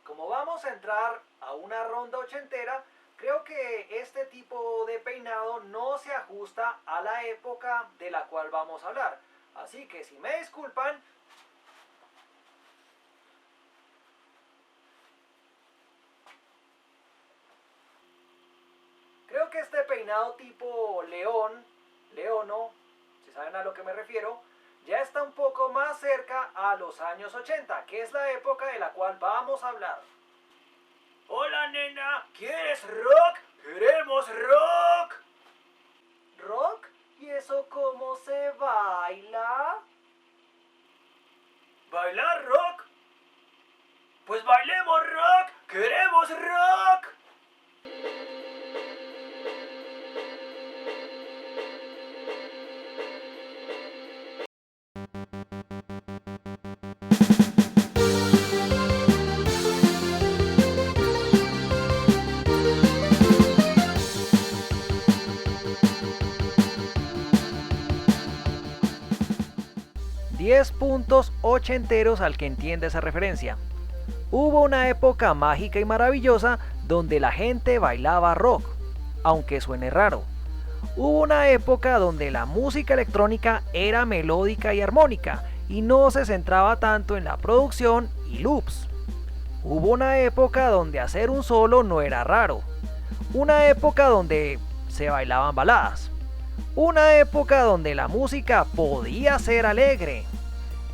Como vamos a entrar a una ronda ochentera, creo que este tipo de peinado no se ajusta a la época de la cual vamos a hablar. Así que si me disculpan, creo que este peinado tipo león, leono, si saben a lo que me refiero, ya está un poco más cerca a los años 80, que es la época de la cual vamos a hablar. Hola nena, ¿quieres rock? ¡Queremos rock! ¿Rock? ¿Y eso cómo se baila? ¿Bailar rock? Pues bailemos rock, queremos rock. 10 puntos ochenteros al que entiende esa referencia. Hubo una época mágica y maravillosa donde la gente bailaba rock, aunque suene raro. Hubo una época donde la música electrónica era melódica y armónica y no se centraba tanto en la producción y loops. Hubo una época donde hacer un solo no era raro. Una época donde se bailaban baladas. Una época donde la música podía ser alegre.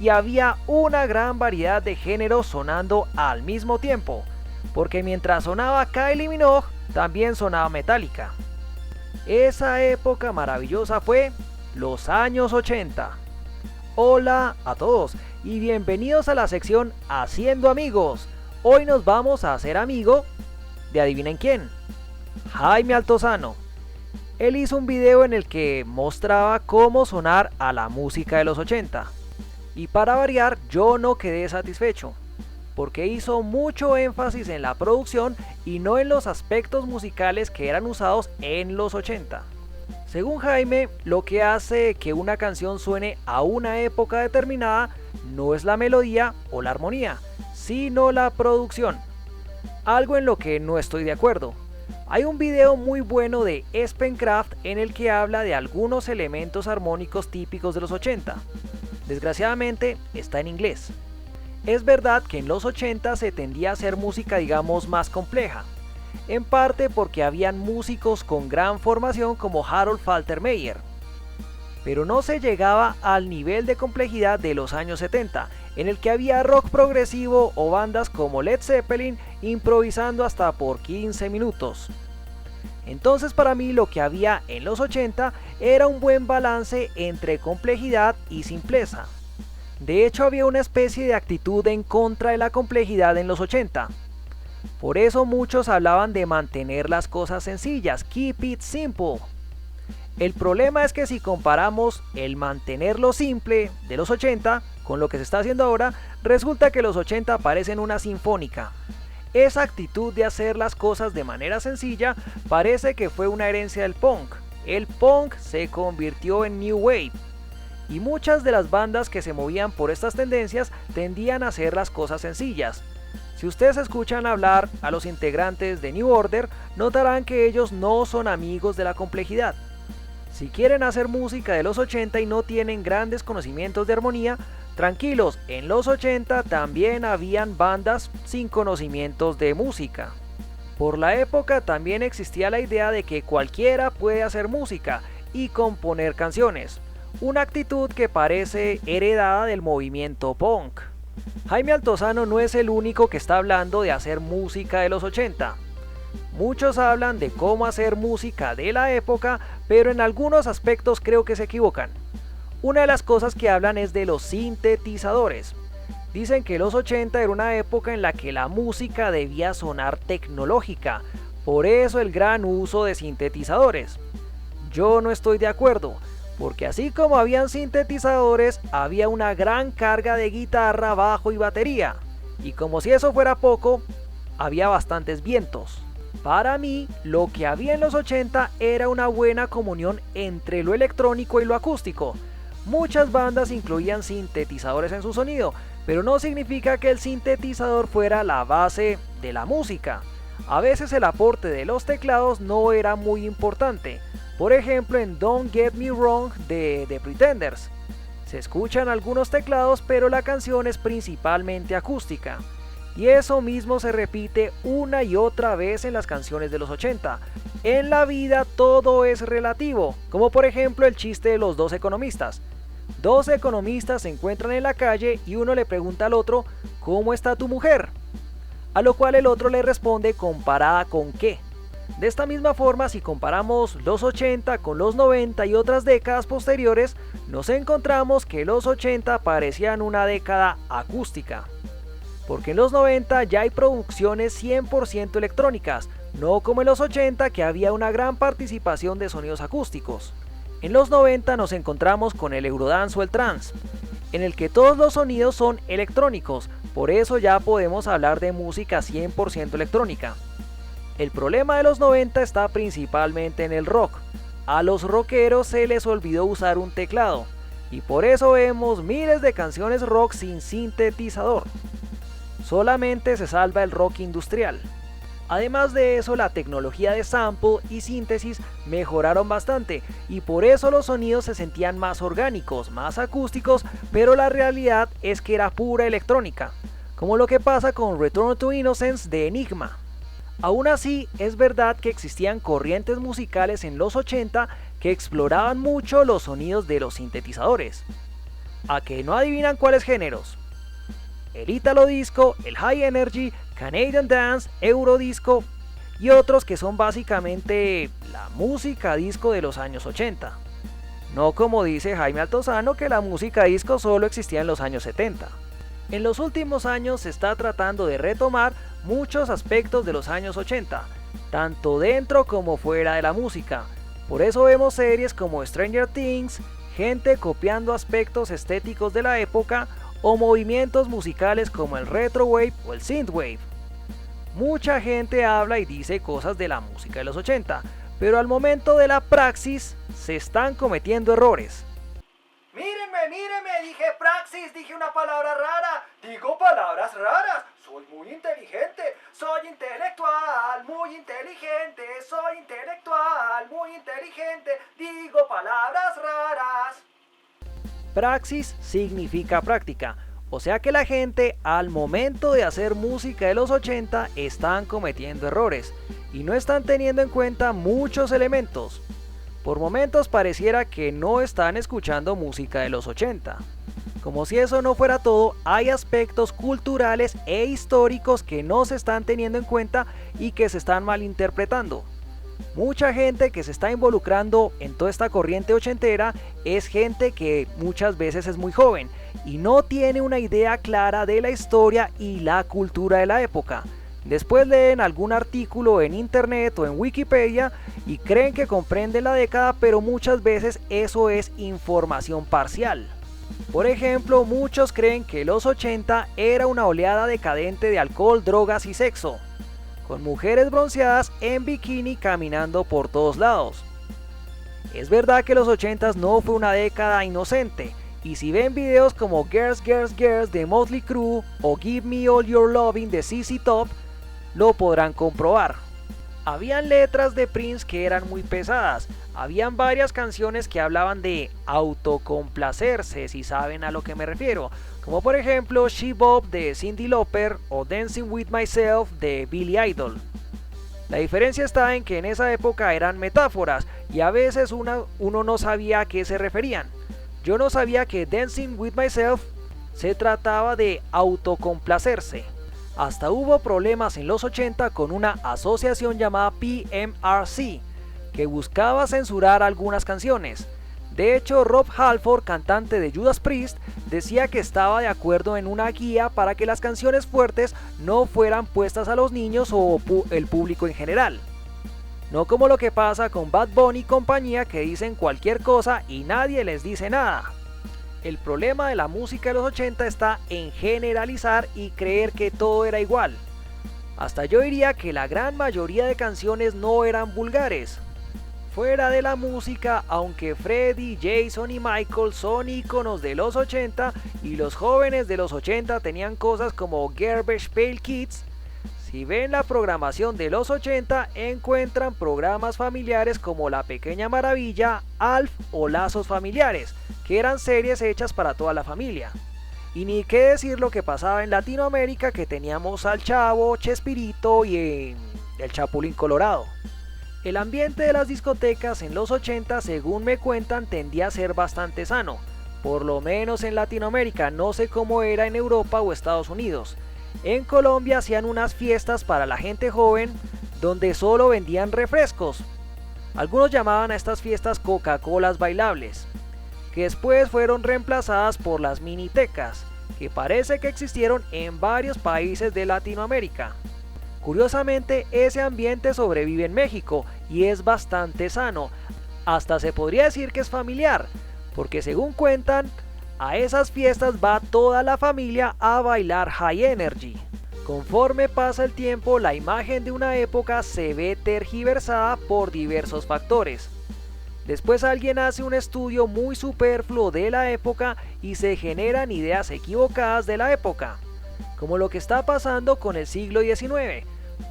Y había una gran variedad de géneros sonando al mismo tiempo, porque mientras sonaba Kylie Minogue, también sonaba Metallica. Esa época maravillosa fue los años 80. Hola a todos y bienvenidos a la sección Haciendo Amigos. Hoy nos vamos a hacer amigo de adivinen quién, Jaime Altozano. Él hizo un video en el que mostraba cómo sonar a la música de los 80. Y para variar, yo no quedé satisfecho, porque hizo mucho énfasis en la producción y no en los aspectos musicales que eran usados en los 80. Según Jaime, lo que hace que una canción suene a una época determinada no es la melodía o la armonía, sino la producción. Algo en lo que no estoy de acuerdo. Hay un video muy bueno de Spencraft en el que habla de algunos elementos armónicos típicos de los 80. Desgraciadamente está en inglés. Es verdad que en los 80 se tendía a hacer música digamos más compleja, en parte porque habían músicos con gran formación como Harold Faltermeyer, pero no se llegaba al nivel de complejidad de los años 70, en el que había rock progresivo o bandas como Led Zeppelin improvisando hasta por 15 minutos. Entonces para mí lo que había en los 80 era un buen balance entre complejidad y simpleza. De hecho había una especie de actitud en contra de la complejidad en los 80. Por eso muchos hablaban de mantener las cosas sencillas, keep it simple. El problema es que si comparamos el mantenerlo simple de los 80 con lo que se está haciendo ahora, resulta que los 80 parecen una sinfónica. Esa actitud de hacer las cosas de manera sencilla parece que fue una herencia del punk. El punk se convirtió en New Wave y muchas de las bandas que se movían por estas tendencias tendían a hacer las cosas sencillas. Si ustedes escuchan hablar a los integrantes de New Order, notarán que ellos no son amigos de la complejidad. Si quieren hacer música de los 80 y no tienen grandes conocimientos de armonía, tranquilos, en los 80 también habían bandas sin conocimientos de música. Por la época también existía la idea de que cualquiera puede hacer música y componer canciones, una actitud que parece heredada del movimiento punk. Jaime Altozano no es el único que está hablando de hacer música de los 80. Muchos hablan de cómo hacer música de la época, pero en algunos aspectos creo que se equivocan. Una de las cosas que hablan es de los sintetizadores. Dicen que los 80 era una época en la que la música debía sonar tecnológica, por eso el gran uso de sintetizadores. Yo no estoy de acuerdo, porque así como habían sintetizadores, había una gran carga de guitarra, bajo y batería, y como si eso fuera poco, había bastantes vientos. Para mí, lo que había en los 80 era una buena comunión entre lo electrónico y lo acústico. Muchas bandas incluían sintetizadores en su sonido, pero no significa que el sintetizador fuera la base de la música. A veces el aporte de los teclados no era muy importante. Por ejemplo, en Don't Get Me Wrong de The Pretenders. Se escuchan algunos teclados, pero la canción es principalmente acústica. Y eso mismo se repite una y otra vez en las canciones de los 80. En la vida todo es relativo, como por ejemplo el chiste de los dos economistas. Dos economistas se encuentran en la calle y uno le pregunta al otro, ¿cómo está tu mujer? A lo cual el otro le responde, ¿comparada con qué? De esta misma forma, si comparamos los 80 con los 90 y otras décadas posteriores, nos encontramos que los 80 parecían una década acústica. Porque en los 90 ya hay producciones 100% electrónicas, no como en los 80 que había una gran participación de sonidos acústicos. En los 90 nos encontramos con el Eurodance o el Trance, en el que todos los sonidos son electrónicos, por eso ya podemos hablar de música 100% electrónica. El problema de los 90 está principalmente en el rock. A los rockeros se les olvidó usar un teclado, y por eso vemos miles de canciones rock sin sintetizador. Solamente se salva el rock industrial. Además de eso, la tecnología de sample y síntesis mejoraron bastante y por eso los sonidos se sentían más orgánicos, más acústicos, pero la realidad es que era pura electrónica, como lo que pasa con Return to Innocence de Enigma. Aún así, es verdad que existían corrientes musicales en los 80 que exploraban mucho los sonidos de los sintetizadores. ¿A que no adivinan cuáles géneros? El Italo Disco, el High Energy, Canadian Dance, Eurodisco y otros que son básicamente la música disco de los años 80. No como dice Jaime Altozano que la música disco solo existía en los años 70. En los últimos años se está tratando de retomar muchos aspectos de los años 80, tanto dentro como fuera de la música. Por eso vemos series como Stranger Things, gente copiando aspectos estéticos de la época o movimientos musicales como el retrowave o el synthwave. Mucha gente habla y dice cosas de la música de los 80, pero al momento de la praxis se están cometiendo errores. Mírenme, dije praxis, dije una palabra rara, digo palabras raras, soy muy inteligente, soy intelectual, muy inteligente, soy intelectual, muy inteligente, digo palabras raras. Praxis significa práctica, o sea que la gente al momento de hacer música de los 80 están cometiendo errores y no están teniendo en cuenta muchos elementos. Por momentos pareciera que no están escuchando música de los 80. Como si eso no fuera todo, hay aspectos culturales e históricos que no se están teniendo en cuenta y que se están malinterpretando. Mucha gente que se está involucrando en toda esta corriente ochentera es gente que muchas veces es muy joven y no tiene una idea clara de la historia y la cultura de la época. Después leen algún artículo en internet o en Wikipedia y creen que comprenden la década, pero muchas veces eso es información parcial. Por ejemplo, muchos creen que los 80 era una oleada decadente de alcohol, drogas y sexo, con mujeres bronceadas en bikini caminando por todos lados. Es verdad que los 80 no fue una década inocente, y si ven videos como Girls, Girls, Girls de Motley Crue o Give Me All Your Loving de ZZ Top, lo podrán comprobar. Habían letras de Prince que eran muy pesadas, habían varias canciones que hablaban de autocomplacerse, si saben a lo que me refiero, como por ejemplo She Bop de Cyndi Lauper o Dancing With Myself de Billy Idol. La diferencia está en que en esa época eran metáforas y a veces uno no sabía a qué se referían. Yo no sabía que Dancing With Myself se trataba de autocomplacerse. Hasta hubo problemas en los 80 con una asociación llamada PMRC, que buscaba censurar algunas canciones. De hecho, Rob Halford, cantante de Judas Priest, decía que estaba de acuerdo en una guía para que las canciones fuertes no fueran puestas a los niños o el público en general. No como lo que pasa con Bad Bunny y compañía, que dicen cualquier cosa y nadie les dice nada. El problema de la música de los 80 está en generalizar y creer que todo era igual. Hasta yo diría que la gran mayoría de canciones no eran vulgares. Fuera de la música, aunque Freddy, Jason y Michael son íconos de los 80 y los jóvenes de los 80 tenían cosas como Garbage Pail Kids, si ven la programación de los 80 encuentran programas familiares como La Pequeña Maravilla, Alf o Lazos Familiares, que eran series hechas para toda la familia. Y ni qué decir lo que pasaba en Latinoamérica, que teníamos al Chavo, Chespirito y el Chapulín Colorado. El ambiente de las discotecas en los 80, según me cuentan, tendía a ser bastante sano, por lo menos en Latinoamérica, no sé cómo era en Europa o Estados Unidos. En Colombia hacían unas fiestas para la gente joven donde solo vendían refrescos. Algunos llamaban a estas fiestas Coca-Colas bailables, que después fueron reemplazadas por las minitecas, que parece que existieron en varios países de Latinoamérica. Curiosamente, ese ambiente sobrevive en México y es bastante sano, hasta se podría decir que es familiar, porque según cuentan, a esas fiestas va toda la familia a bailar High Energy. Conforme pasa el tiempo, la imagen de una época se ve tergiversada por diversos factores. Después alguien hace un estudio muy superfluo de la época y se generan ideas equivocadas de la época, como lo que está pasando con el siglo XIX.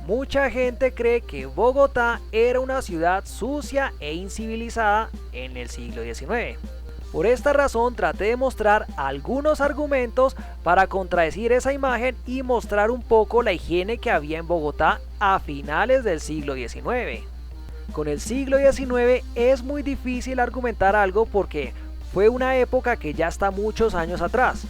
Mucha gente cree que Bogotá era una ciudad sucia e incivilizada en el siglo XIX. Por esta razón traté de mostrar algunos argumentos para contradecir esa imagen y mostrar un poco la higiene que había en Bogotá a finales del siglo XIX. Con el siglo XIX es muy difícil argumentar algo porque fue una época que ya está muchos años atrás.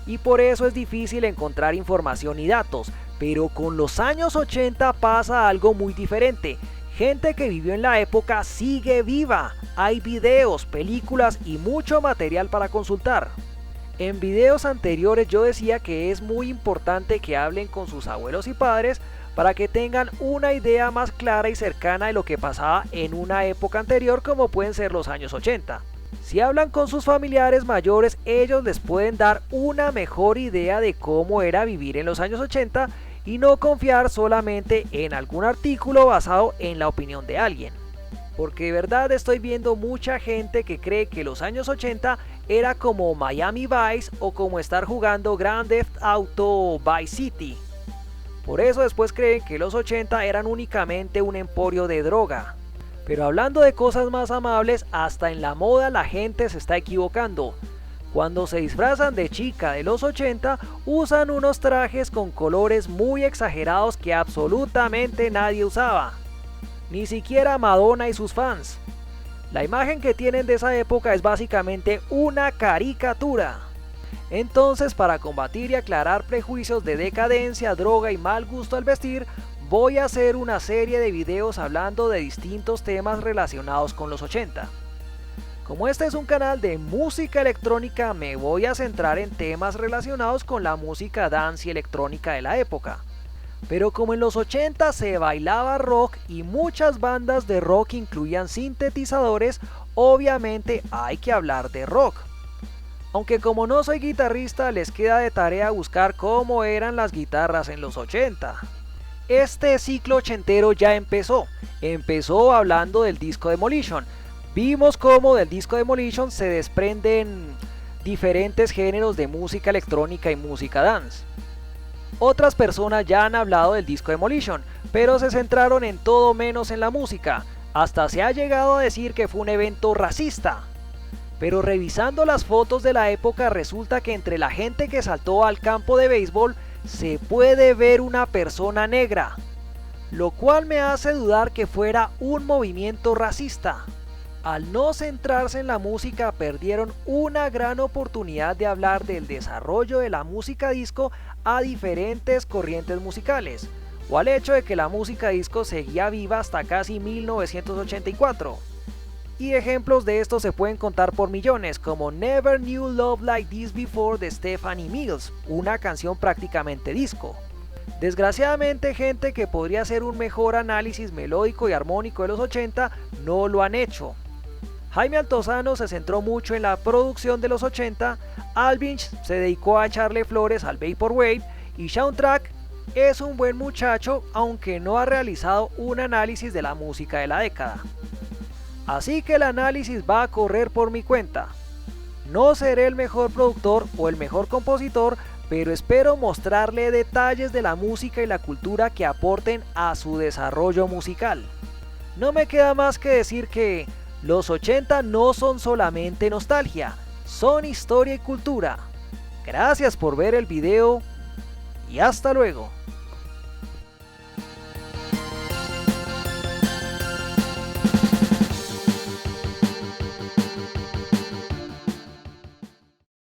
Y por eso es difícil encontrar información y datos, pero con los años 80 pasa algo muy diferente. Gente que vivió en la época sigue viva, hay videos, películas y mucho material para consultar. En videos anteriores yo decía que es muy importante que hablen con sus abuelos y padres para que tengan una idea más clara y cercana de lo que pasaba en una época anterior, como pueden ser los años 80. Si hablan con sus familiares mayores, ellos les pueden dar una mejor idea de cómo era vivir en los años 80 y no confiar solamente en algún artículo basado en la opinión de alguien. Porque de verdad estoy viendo mucha gente que cree que los años 80 era como Miami Vice o como estar jugando Grand Theft Auto Vice City. Por eso después creen que los 80 eran únicamente un emporio de droga. Pero hablando de cosas más amables, hasta en la moda la gente se está equivocando. Cuando se disfrazan de chica de los 80, usan unos trajes con colores muy exagerados que absolutamente nadie usaba. Ni siquiera Madonna y sus fans. La imagen que tienen de esa época es básicamente una caricatura. Entonces, para combatir y aclarar prejuicios de decadencia, droga y mal gusto al vestir, voy a hacer una serie de videos hablando de distintos temas relacionados con los 80. Como este es un canal de música electrónica, me voy a centrar en temas relacionados con la música dance y electrónica de la época. Pero como en los 80 se bailaba rock y muchas bandas de rock incluían sintetizadores, obviamente hay que hablar de rock. Aunque como no soy guitarrista, les queda de tarea buscar cómo eran las guitarras en los 80. Este ciclo ochentero ya empezó hablando del disco Demolition. Vimos cómo del disco Demolition se desprenden diferentes géneros de música electrónica y música dance. Otras personas ya han hablado del disco Demolition, pero se centraron en todo menos en la música. Hasta se ha llegado a decir que fue un evento racista. Pero revisando las fotos de la época resulta que entre la gente que saltó al campo de béisbol se puede ver una persona negra, lo cual me hace dudar que fuera un movimiento racista. Al no centrarse en la música perdieron una gran oportunidad de hablar del desarrollo de la música disco a diferentes corrientes musicales, o al hecho de que la música disco seguía viva hasta casi 1984. Y ejemplos de esto se pueden contar por millones, como Never Knew Love Like This Before de Stephanie Mills, una canción prácticamente disco. Desgraciadamente, gente que podría hacer un mejor análisis melódico y armónico de los 80 no lo han hecho. Jaime Altozano se centró mucho en la producción de los 80, Alvinch se dedicó a echarle flores al Vaporwave y Soundtrack es un buen muchacho, aunque no ha realizado un análisis de la música de la década. Así que el análisis va a correr por mi cuenta. No seré el mejor productor o el mejor compositor, pero espero mostrarle detalles de la música y la cultura que aporten a su desarrollo musical. No me queda más que decir que los 80 no son solamente nostalgia, son historia y cultura. Gracias por ver el video y hasta luego.